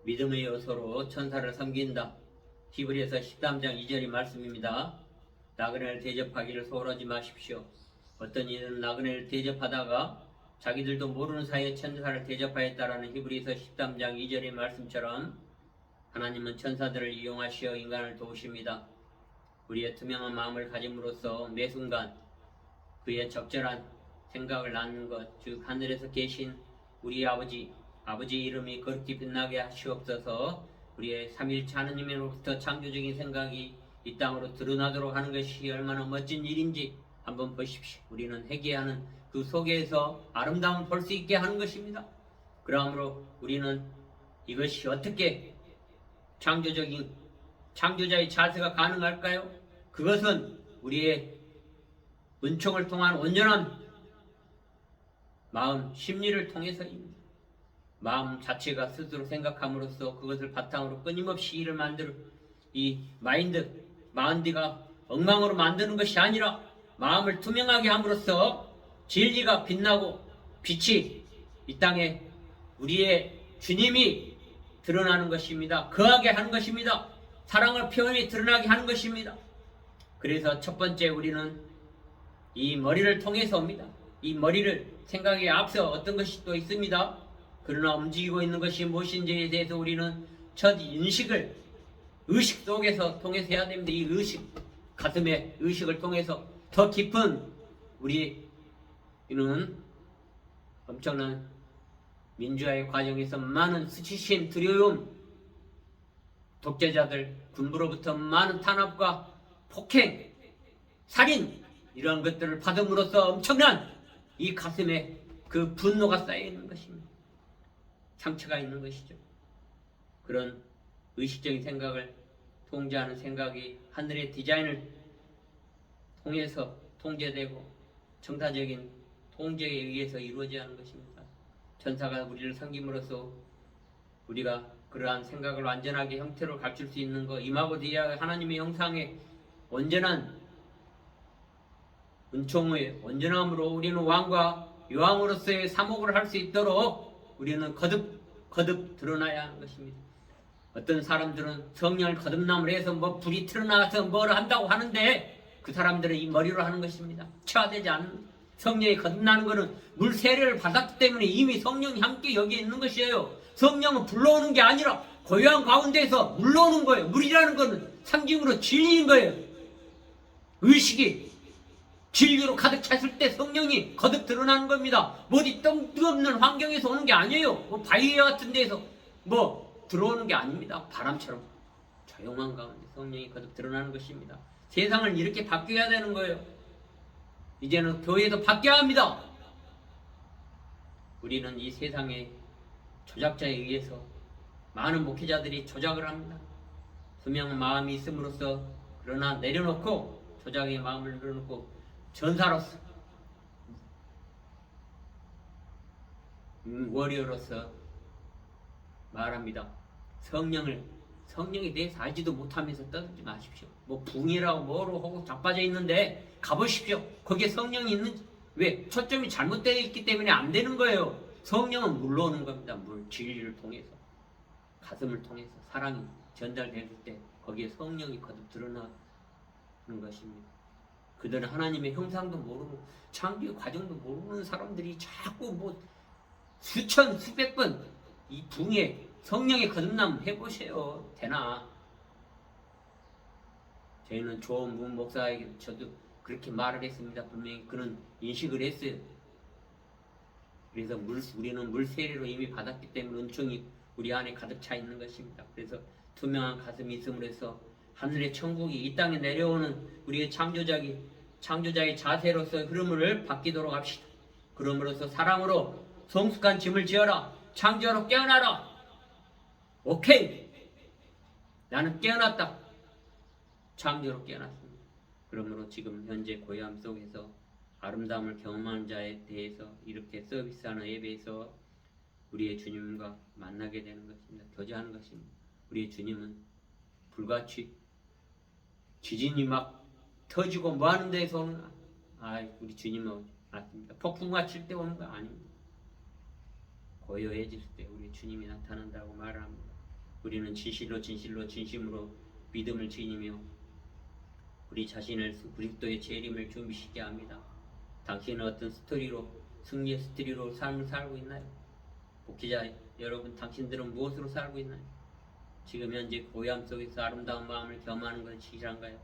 믿음의 요소로 천사를 섬긴다. 히브리서 13장 2절의 말씀입니다. 나그네를 대접하기를 소홀하지 마십시오. 어떤 이는 나그네를 대접하다가 자기들도 모르는 사이에 천사를 대접하였다라는 히브리서 13장 2절의 말씀처럼 하나님은 천사들을 이용하시어 인간을 도우십니다. 우리의 투명한 마음을 가짐으로써 매 순간 그의 적절한 생각을 낳는 것, 즉 하늘에서 계신 우리 아버지의 이름이 거룩히 빛나게 하시옵소서. 우리의 삼일체 하느님으로부터 창조적인 생각이 이 땅으로 드러나도록 하는 것이 얼마나 멋진 일인지 한번 보십시오. 우리는 회개하는 그 속에서 아름다움을 볼 수 있게 하는 것입니다. 그러므로 우리는 이것이 어떻게 창조자의 자세가 가능할까요? 그것은 우리의 은총을 통한 온전한 마음, 심리를 통해서입니다. 마음 자체가 스스로 생각함으로써 그것을 바탕으로 끊임없이 일을 만들 이 마인드가 엉망으로 만드는 것이 아니라 마음을 투명하게 함으로써 진리가 빛나고 빛이 이 땅에 우리의 주님이 드러나는 것입니다. 거하게 하는 것입니다. 사랑을 표현이 드러나게 하는 것입니다. 그래서 첫 번째 우리는 이 머리를 통해서 옵니다. 이 머리를 생각에 앞서 어떤 것이 또 있습니다. 그러나 움직이고 있는 것이 무엇인지에 대해서 우리는 첫 의식 속에서 통해서 해야 됩니다. 이 가슴의 의식을 통해서 더 깊은 우리는 엄청난 민주화의 과정에서 많은 수치심, 두려움, 독재자들, 군부로부터 많은 탄압과 폭행, 살인 이런 것들을 받음으로써 엄청난 이 가슴에 그 분노가 쌓여 있는 것입니다. 상처가 있는 것이죠. 그런 의식적인 생각을 통제하는 생각이 하늘의 디자인을 통해서 통제되고 정사적인 통제에 의해서 이루어져야 하는 것입니다. 천사가 우리를 섬김으로써 우리가 그러한 생각을 완전하게 형태로 갖출 수 있는 것, 임하고 뒤에 하나님의 형상의 온전한 은총의 온전함으로 우리는 왕과 여왕으로서의 사목을 할 수 있도록 우리는 거듭 드러나야 하는 것입니다. 어떤 사람들은 성령을 거듭남을 해서 불이 틀어나가서 뭘 한다고 하는데 그 사람들은 이 머리로 하는 것입니다. 체화되지 않는 성령이 거듭나는 것은 물 세례를 받았기 때문에 이미 성령이 함께 여기에 있는 것이에요. 성령은 불러오는 게 아니라 고요한 가운데에서 물러오는 거예요. 물이라는 것은 상징으로 진리인 거예요. 의식이 진리로 가득 찼을 때 성령이 거듭 드러나는 겁니다. 어디 뜬금없는 환경에서 오는 게 아니에요. 바위 같은 데서 들어오는 게 아닙니다. 바람처럼 조용한 가운데 성령이 거듭 드러나는 것입니다. 세상을 이렇게 바뀌어야 되는 거예요. 이제는 교회도 바뀌어야 합니다. 우리는 이 세상의 조작자에 의해서 많은 목회자들이 조작을 합니다. 투명한 마음이 있음으로써 그러나 내려놓고 조작의 마음을 내려놓고 전사로서 워리어로서 말합니다. 성령에 대해서 알지도 못하면서 떠들지 마십시오. 붕이라고 뭐로 하고 자빠져 있는데 가보십시오. 거기에 성령이 있는지. 왜? 초점이 잘못되어 있기 때문에 안 되는 거예요. 성령은 물러오는 겁니다. 진리를 통해서 가슴을 통해서 사랑이 전달될 때 거기에 성령이 거듭 드러나는 것입니다. 그들은 하나님의 형상도 모르고 창조의 과정도 모르는 사람들이 자꾸 수천 수백 번 이 붕에 성령의 거듭남 해보세요. 되나? 저희는 조문 목사에게 저도 그렇게 말을 했습니다. 분명히 그런 인식을 했어요. 그래서 우리는 물 세례로 이미 받았기 때문에 은총이 우리 안에 가득 차 있는 것입니다. 그래서 투명한 가슴이 있음으로 해서 하늘의 천국이 이 땅에 내려오는 우리의 창조자의 자세로서 흐름을 바뀌도록 합시다. 그러므로서 사랑으로 성숙한 짐을 지어라. 창조로 깨어나라. 오케이. 나는 깨어났다. 창조로 깨어났습니다. 그러므로 지금 현재 고요함 속에서 아름다움을 경험하는 자에 대해서 이렇게 서비스하는 예배에서 우리의 주님과 만나게 되는 것입니다. 교제하는 것입니다. 우리의 주님은 불같이 지진이 막 터지고 하는 데서 오는 우리 주님은 맞습니다. 폭풍과 칠 때 오는 거 아닙니다. 고요해질 때 우리 주님이 나타난다고 말합니다. 우리는 진실로 진심으로 믿음을 지니며 우리 자신을 그리스도의 재림을 준비시키게 합니다. 당신은 어떤 스토리로, 승리의 스토리로 삶을 살고 있나요? 목회자 여러분, 당신들은 무엇으로 살고 있나요? 지금 현재 고요함 속에서 아름다운 마음을 겸하는 것이 실한가요?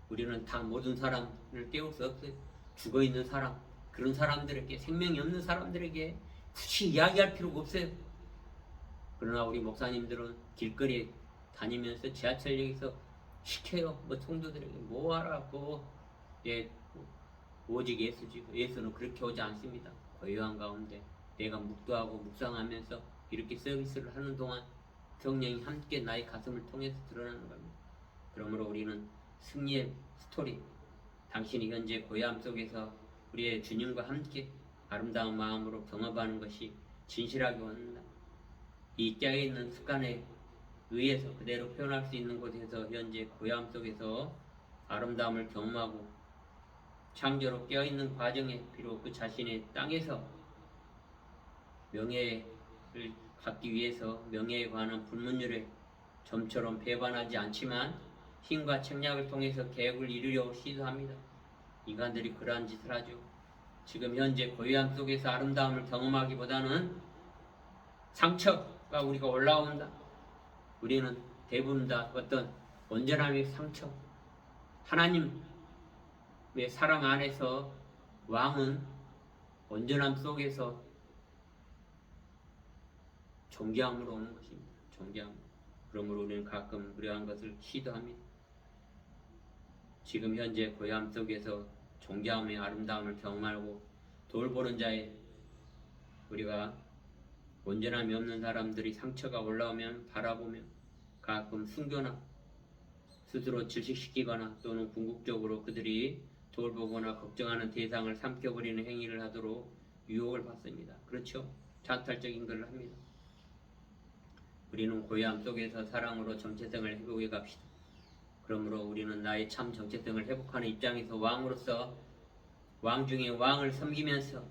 우리는 다 모든 사람을 깨울 수 없어요. 죽어있는 사람, 그런 사람들에게, 생명이 없는 사람들에게 굳이 이야기할 필요가 없어요. 그러나 우리 목사님들은 길거리에 다니면서 지하철역에서 시켜요. 뭐 성도들에게 뭐 하라고. 예, 오직 예수지. 예수는 그렇게 오지 않습니다. 고요한 가운데 내가 묵도하고 묵상하면서 이렇게 서비스를 하는 동안 성령이 함께 나의 가슴을 통해서 드러나는 겁니다. 그러므로 우리는 승리의 스토리, 당신이 현재 고요함 속에서 우리의 주님과 함께 아름다운 마음으로 경험하는 것이 진실하게 원한다. 이 깨어있는 습관에 의해서 그대로 표현할 수 있는 곳에서 현재 고요함 속에서 아름다움을 경험하고 창조로 깨어있는 과정에 비록 그 자신의 땅에서 명예를 갖기 위해서 명예에 관한 불문율에 좀처럼 배반하지 않지만 힘과 책략을 통해서 계획을 이루려 시도합니다. 인간들이 그러한 짓을 하죠. 지금 현재 고요함 속에서 아름다움을 경험하기보다는 상처가 우리가 올라온다. 우리는 대부분 다 어떤 온전함의 상처, 하나님의 사랑 안에서 왕은 온전함 속에서 존귀함으로 오는 것입니다. 존귀함. 그러므로 우리는 가끔 그러한 것을 시도합니다. 지금 현재 고요함 속에서 존귀함의 아름다움을 경험하고 돌보는 자의 우리가 온전함이 없는 사람들이 상처가 올라오면 바라보며 가끔 순교나 스스로 질식시키거나 또는 궁극적으로 그들이 돌보거나 걱정하는 대상을 삼켜버리는 행위를 하도록 유혹을 받습니다. 그렇죠? 자탈적인 것을 합니다. 우리는 고요함 속에서 사랑으로 정체성을 회복해 갑시다. 그러므로 우리는 나의 참 정체성을 회복하는 입장에서 왕으로서 왕 중에 왕을 섬기면서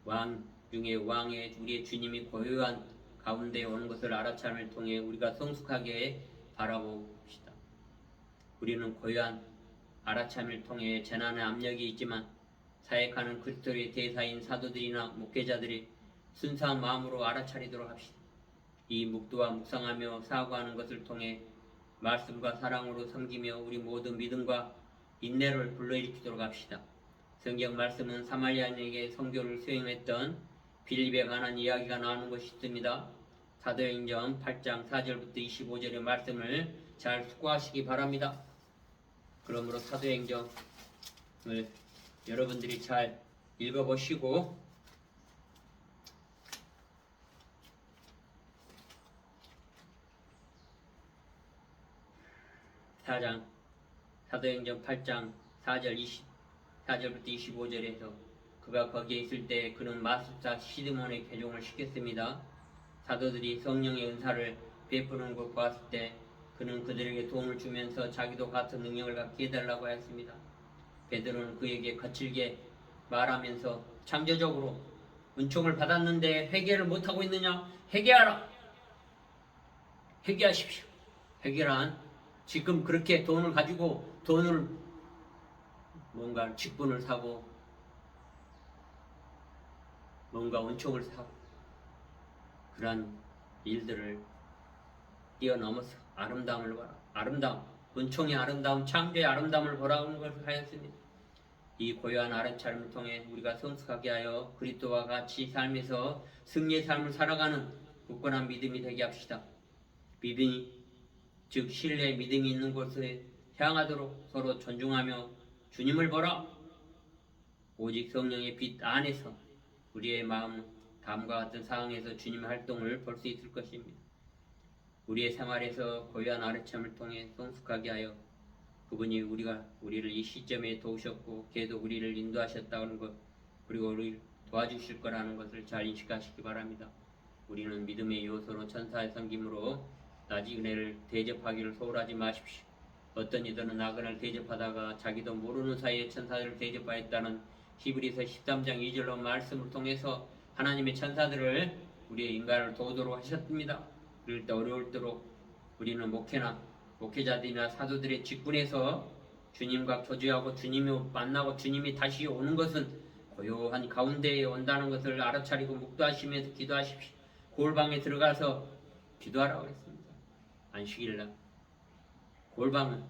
왕 중에 왕의 우리의 주님이 고요한 가운데 오는 것을 알아참을 통해 우리가 성숙하게 바라봅시다. 우리는 고요한 알아참을 통해 재난의 압력이 있지만 사역하는 그리스도의 대사인 사도들이나 목회자들이 순수한 마음으로 알아차리도록 합시다. 이 묵도와 묵상하며 사고하는 것을 통해 말씀과 사랑으로 섬기며 우리 모든 믿음과 인내를 불러일으키도록 합시다. 성경 말씀은 사마리아인에게 선교를 수행했던 빌립에 관한 이야기가 나오는 것이 있습니다. 사도행전 8장 4절부터 25절의 말씀을 잘 숙고하시기 바랍니다. 그러므로 사도행전을 여러분들이 잘 읽어보시고 4장 사도행전 8장 4절부터 25절에서 그가 거기에 있을 때 그는 마술사 시드몬의 개종을 시켰습니다. 사도들이 성령의 은사를 베푸는 걸 보았을 때 그는 그들에게 도움을 주면서 자기도 같은 능력을 갖게 해달라고 하였습니다. 베드로는 그에게 거칠게 말하면서 창조적으로 은총을 받았는데 회개를 못하고 있느냐? 회개하라! 회개하십시오. 회개란 지금 그렇게 돈을 가지고 돈을 뭔가 직분을 사고 뭔가 은총을 사고 그러한 일들을 뛰어넘어서 아름다움을 보라. 아름다움, 은총의 아름다움, 창조의 아름다움을 보라는 것을 하였습니다. 이 고요한 알아차림을 통해 우리가 성숙하게 하여 그리스도와 같이 삶에서 승리의 삶을 살아가는 굳건한 믿음이 되게 합시다. 믿음이 즉 신뢰 믿음이 있는 곳에 향하도록 서로 존중하며 주님을 보라. 오직 성령의 빛 안에서 우리의 마음 다음과 같은 상황에서 주님의 활동을 볼 수 있을 것입니다. 우리의 생활에서 고요한 알아참을 통해 성숙하게 하여 그분이 우리를 이 시점에 도우셨고 계속 우리를 인도하셨다는 것 그리고 우리를 도와주실 거라는 것을 잘 인식하시기 바랍니다. 우리는 믿음의 요소로 천사의 섬김으로 낮은 은혜를 대접하기를 소홀하지 마십시오. 어떤 이들은 나그네를 대접하다가 자기도 모르는 사이에 천사들을 대접하였다는 히브리서 13장 2절로 말씀을 통해서 하나님의 천사들을 우리의 인간을 도우도록 하셨습니다. 그럴 때 어려울 때록 우리는 목회자들이나 사도들의 직분에서 주님과 교제하고 주님이 만나고 주님이 다시 오는 것은 고요한 가운데에 온다는 것을 알아차리고 묵도하시면서 기도하십시오. 골방에 들어가서 기도하라고 했습니다. 안식일날 골방은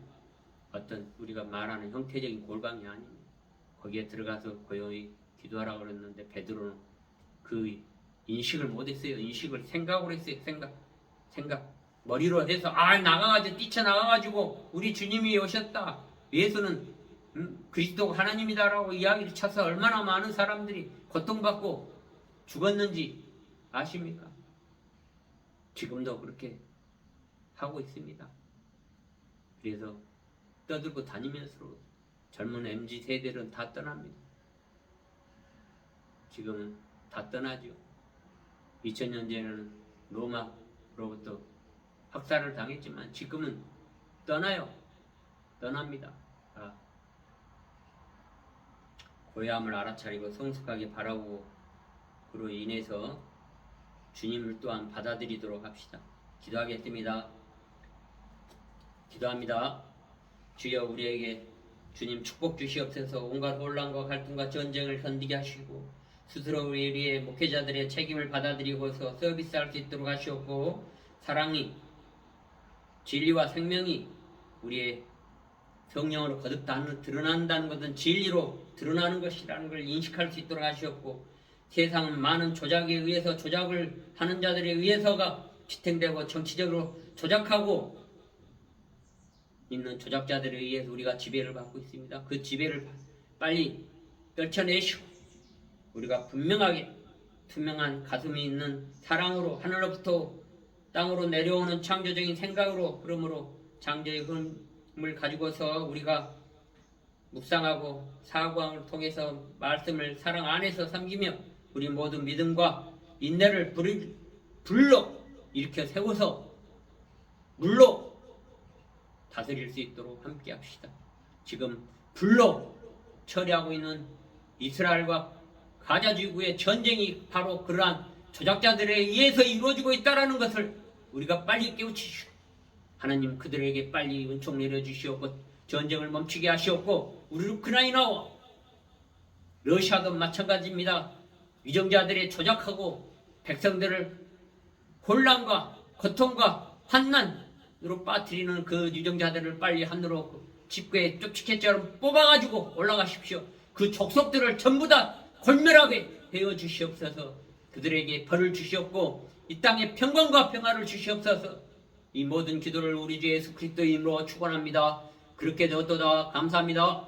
어떤 우리가 말하는 형태적인 골방이 아닙니다. 거기에 들어가서 고요히 기도하라고 그랬는데 베드로는 그 인식을 못했어요. 인식을 생각으로 했어요. 생각 머리로 해서 나가가지고 뛰쳐나가가지고 우리 주님이 오셨다. 예수는 그리스도가 하나님이다라고 이야기를 쳐서 얼마나 많은 사람들이 고통받고 죽었는지 아십니까? 지금도 그렇게 하고 있습니다. 그래서 떠들고 다니면서 젊은 MZ 세대는 다 떠납니다. 지금은 다 떠나죠. 2000년 전에는 로마로부터 학살을 당했지만 지금은 떠나요. 떠납니다. 고요함을 알아차리고 성숙하게 바라고 그로 인해서 주님을 또한 받아들이도록 합시다. 기도하겠습니다. 기도합니다. 주여 우리에게 주님 축복 주시옵소서. 온갖 혼란과 갈등과 전쟁을 견디게 하시고 스스로 우리의 목회자들의 책임을 받아들이고서 서비스할 수 있도록 하시옵고 사랑이 진리와 생명이 우리의 성령으로 거듭 드러난다는 것은 진리로 드러나는 것이라는 걸 인식할 수 있도록 하시옵고 세상은 많은 조작에 의해서 조작을 하는 자들에 의해서가 지탱되고 정치적으로 조작하고 있는 조작자들에 의해서 우리가 지배를 받고 있습니다. 그 지배를 빨리 떨쳐내시고 우리가 분명하게 투명한 가슴이 있는 사랑으로 하늘로부터 땅으로 내려오는 창조적인 생각으로 그러므로 창조의 흐름을 가지고서 우리가 묵상하고 사고함을 통해서 말씀을 사랑 안에서 섬기며 우리 모든 믿음과 인내를 불로 일으켜 세워서 물로 다스릴 수 있도록 함께 합시다. 지금 불로 처리하고 있는 이스라엘과 가자 지구의 전쟁이 바로 그러한 조작자들에 의해서 이루어지고 있다는 것을 우리가 빨리 깨우치시오. 하나님 그들에게 빨리 은총 내려주시옵고 전쟁을 멈추게 하시옵고 우리 우크라이나와 러시아도 마찬가지입니다. 위정자들의 조작하고 백성들을 혼란과 고통과 환난으로 빠뜨리는 그 유정자들을 빨리 하늘로 집게에 쪽지게처럼 뽑아가지고 올라가십시오. 그 족속들을 전부 다 골멸하게 되어 주시옵소서. 그들에게 벌을 주시옵고 이 땅에 평강과 평화를 주시옵소서. 이 모든 기도를 우리 주 예수 그리스도의 이름으로 축원합니다. 그렇게 되었도다. 감사합니다.